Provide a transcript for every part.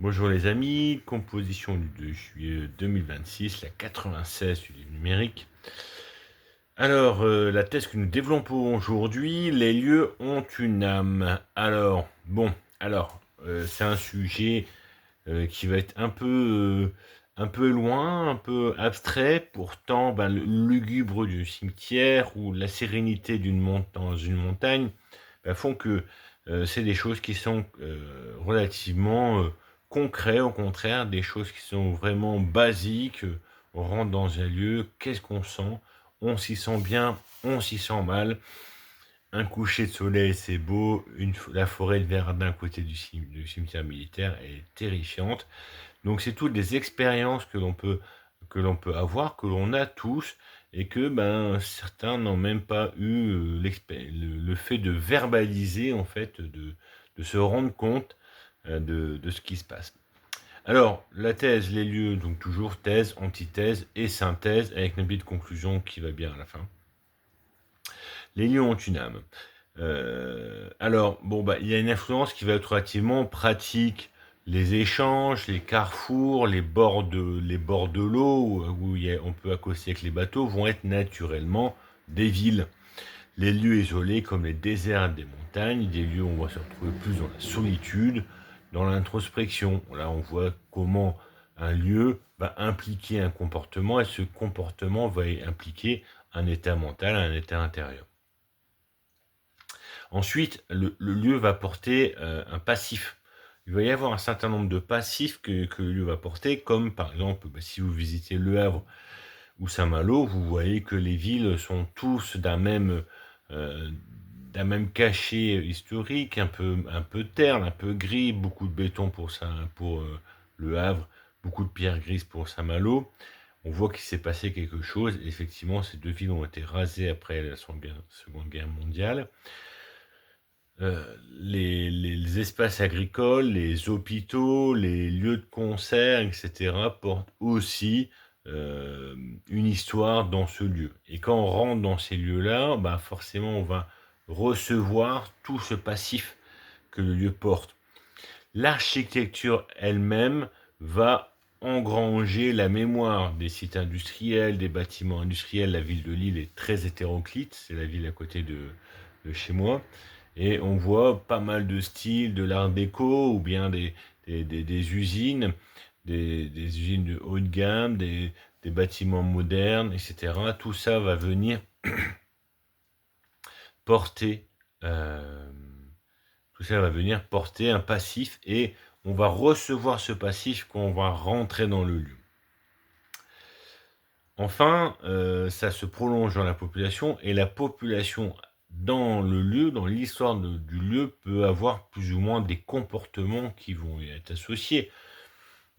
Bonjour les amis, composition du 2 juillet 2026, la 96 du livre numérique. Alors, la thèse que nous développons aujourd'hui, les lieux ont une âme. Alors, c'est un sujet qui va être un peu loin, un peu abstrait, pourtant, le lugubre du cimetière ou la sérénité dans une montagne font que c'est des choses qui sont relativement concrètes, au contraire, des choses qui sont vraiment basiques. On rentre dans un lieu, qu'est-ce qu'on sent? On s'y sent bien, on s'y sent mal. Un coucher de soleil, c'est beau. La forêt de Verdun, à côté du cimetière militaire, est terrifiante. Donc, c'est toutes des expériences que l'on peut avoir, que l'on a tous, et que certains n'ont même pas eu le fait de verbaliser, en fait, de se rendre compte de ce qui se passe. Alors, la thèse, les lieux, donc toujours thèse, antithèse et synthèse, avec une petite conclusion qui va bien à la fin. Les lieux ont une âme. Il y a une influence qui va être relativement pratique. Les échanges, les carrefours, les bords de l'eau, on peut accoster avec les bateaux, vont être naturellement des villes. Les lieux isolés, comme les déserts des montagnes, des lieux où on va se retrouver plus dans la solitude, dans l'introspection. Là, on voit comment un lieu va impliquer un comportement, et ce comportement va impliquer un état mental, un état intérieur. Ensuite, le lieu va porter un passif. Il va y avoir un certain nombre de passifs que le lieu va porter, comme par exemple, si vous visitez Le Havre ou Saint-Malo, vous voyez que les villes sont tous euh, d'un même cachet historique, un peu terne, un peu gris, beaucoup de béton pour Le Havre, beaucoup de pierres grises pour Saint-Malo. On voit qu'il s'est passé quelque chose. Effectivement, ces deux villes ont été rasées après la Seconde Guerre mondiale. Les espaces agricoles, les hôpitaux, les lieux de concert, etc., portent aussi euh, une histoire dans ce lieu. Et quand on rentre dans ces lieux-là, forcément, on va recevoir tout ce passif que le lieu porte. L'architecture elle-même va engranger la mémoire des sites industriels, des bâtiments industriels. La ville de Lille est très hétéroclite, c'est la ville à côté de chez moi. Et on voit pas mal de styles, de l'art déco, ou bien des usines, des usines de haut de gamme, des bâtiments modernes, etc. Tout ça va venir porter, euh, tout ça va venir porter un passif, et on va recevoir ce passif quand on va rentrer dans le lieu. Enfin, ça se prolonge dans la population, et la population dans le lieu, dans l'histoire du lieu, peut avoir plus ou moins des comportements qui vont y être associés.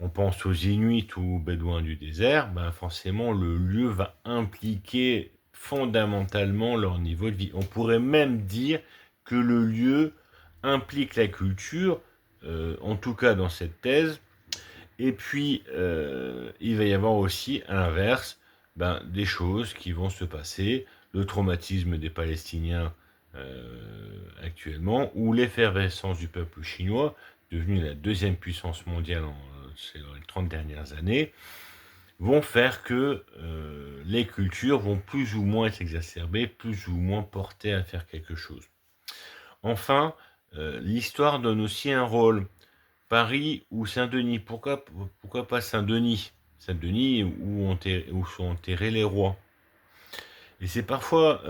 On pense aux Inuits ou aux Bédouins du désert, forcément le lieu va impliquer fondamentalement leur niveau de vie. On pourrait même dire que le lieu implique la culture, en tout cas dans cette thèse. Et puis, il va y avoir aussi, à l'inverse, des choses qui vont se passer, le traumatisme des Palestiniens actuellement, ou l'effervescence du peuple chinois, devenu la deuxième puissance mondiale dans les 30 dernières années, vont faire que les cultures vont plus ou moins être exacerbées, plus ou moins portées à faire quelque chose. Enfin, l'histoire donne aussi un rôle. Paris ou Saint-Denis. Pourquoi pas Saint-Denis? Saint-Denis où sont enterrés les rois. Et c'est parfois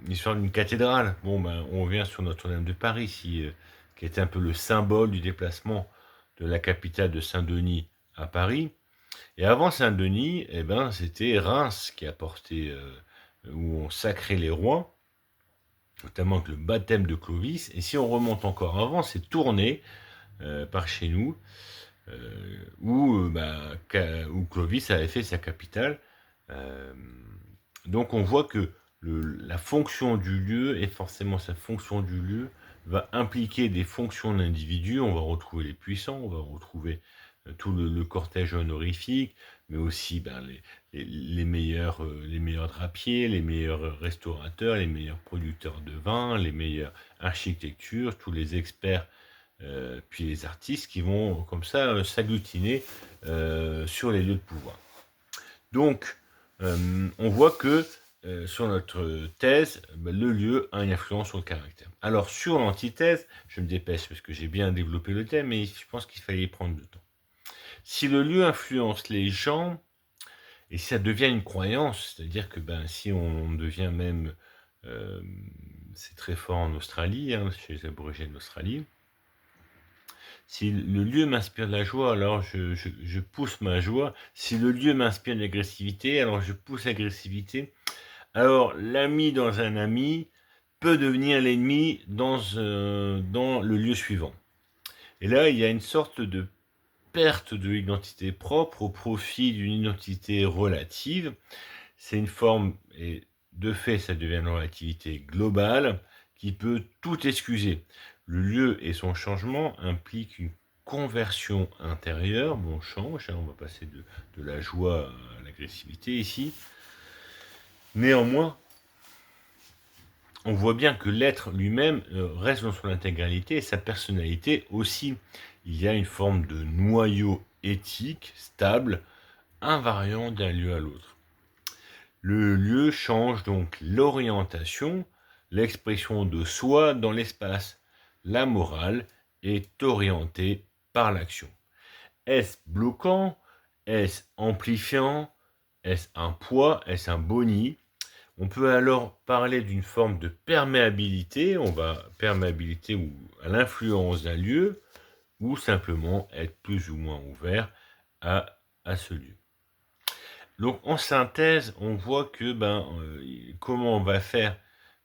l'histoire d'une cathédrale. On revient sur Notre-Dame de Paris, qui était un peu le symbole du déplacement de la capitale de Saint-Denis à Paris. Et avant Saint-Denis, c'était Reims qui apportait, où on sacrait les rois, notamment avec le baptême de Clovis. Et si on remonte encore avant, c'est Tournai, par chez nous, où Clovis avait fait sa capitale. Euh, donc on voit que la fonction du lieu, et forcément sa fonction du lieu, va impliquer des fonctions d'individus. On va retrouver les puissants, on va retrouver tout le cortège honorifique, mais aussi les meilleurs drapiers, les meilleurs restaurateurs, les meilleurs producteurs de vin, les meilleures architectures, tous les experts puis les artistes qui vont comme ça s'agglutiner sur les lieux de pouvoir. Donc, on voit que sur notre thèse, le lieu a une influence sur le caractère. Alors, sur l'antithèse, je me dépêche parce que j'ai bien développé le thème, mais je pense qu'il fallait prendre le temps. Si le lieu influence les gens, et si ça devient une croyance, c'est-à-dire que si on devient même, c'est très fort en Australie, chez les aborigènes d'Australie, si le lieu m'inspire de la joie, alors je pousse ma joie. Si le lieu m'inspire de l'agressivité, alors je pousse l'agressivité. Alors l'ami dans un ami peut devenir l'ennemi dans le lieu suivant. Et là, il y a une sorte de perte de l'identité propre au profit d'une identité relative. C'est une forme, et de fait, ça devient une relativité globale qui peut tout excuser. Le lieu et son changement impliquent une conversion intérieure. Bon, on change, on va passer de la joie à l'agressivité ici. Néanmoins, on voit bien que l'être lui-même reste dans son intégralité et sa personnalité aussi. Il y a une forme de noyau éthique stable, invariant d'un lieu à l'autre. Le lieu change donc l'orientation, l'expression de soi dans l'espace. La morale est orientée par l'action. Est-ce bloquant? Est-ce amplifiant? Est-ce un poids? Est-ce un boni? On peut alors parler d'une forme de perméabilité, perméabilité ou à l'influence d'un lieu, ou simplement être plus ou moins ouvert à ce lieu. Donc en synthèse, on voit que comment on va faire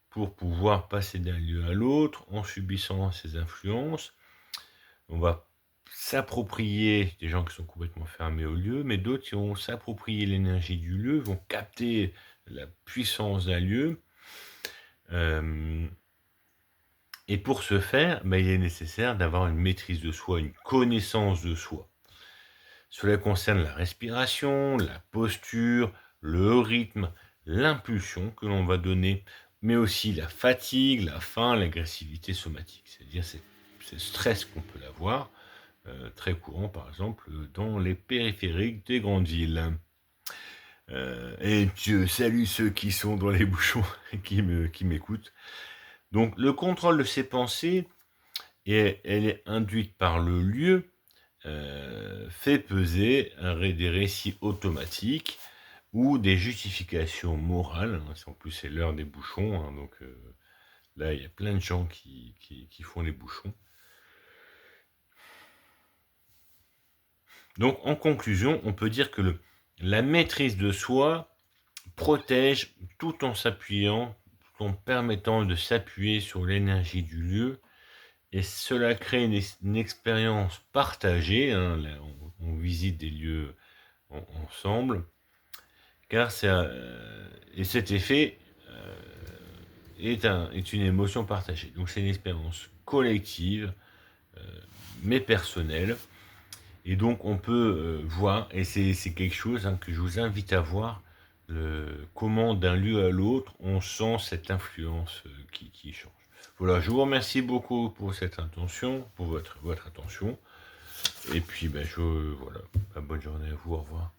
pour pouvoir passer d'un lieu à l'autre en subissant ces influences. On va s'approprier des gens qui sont complètement fermés au lieu, mais d'autres qui vont s'approprier l'énergie du lieu, vont capter la puissance d'un lieu. Et pour ce faire, il est nécessaire d'avoir une maîtrise de soi, une connaissance de soi. Cela concerne la respiration, la posture, le rythme, l'impulsion que l'on va donner, mais aussi la fatigue, la faim, l'agressivité somatique. C'est-à-dire c'est stress qu'on peut avoir, très courant par exemple dans les périphériques des grandes villes. Et Dieu salue ceux qui sont dans les bouchons et qui m'écoutent. Donc le contrôle de ses pensées, elle est induite par le lieu, fait peser des récits automatiques ou des justifications morales. En plus, c'est l'heure des bouchons, donc là, il y a plein de gens qui font les bouchons. Donc, en conclusion, on peut dire que la maîtrise de soi protège tout en s'appuyant, tout en permettant de s'appuyer sur l'énergie du lieu. Et cela crée une expérience partagée. Là, on visite des lieux ensemble, car et cet effet est une émotion partagée. Donc c'est une expérience collective, mais personnelle. Et donc on peut voir, et c'est quelque chose que je vous invite à voir, comment d'un lieu à l'autre, on sent cette influence qui change. Voilà, je vous remercie beaucoup pour cette attention, pour votre attention. Et puis, voilà, bonne journée à vous, au revoir.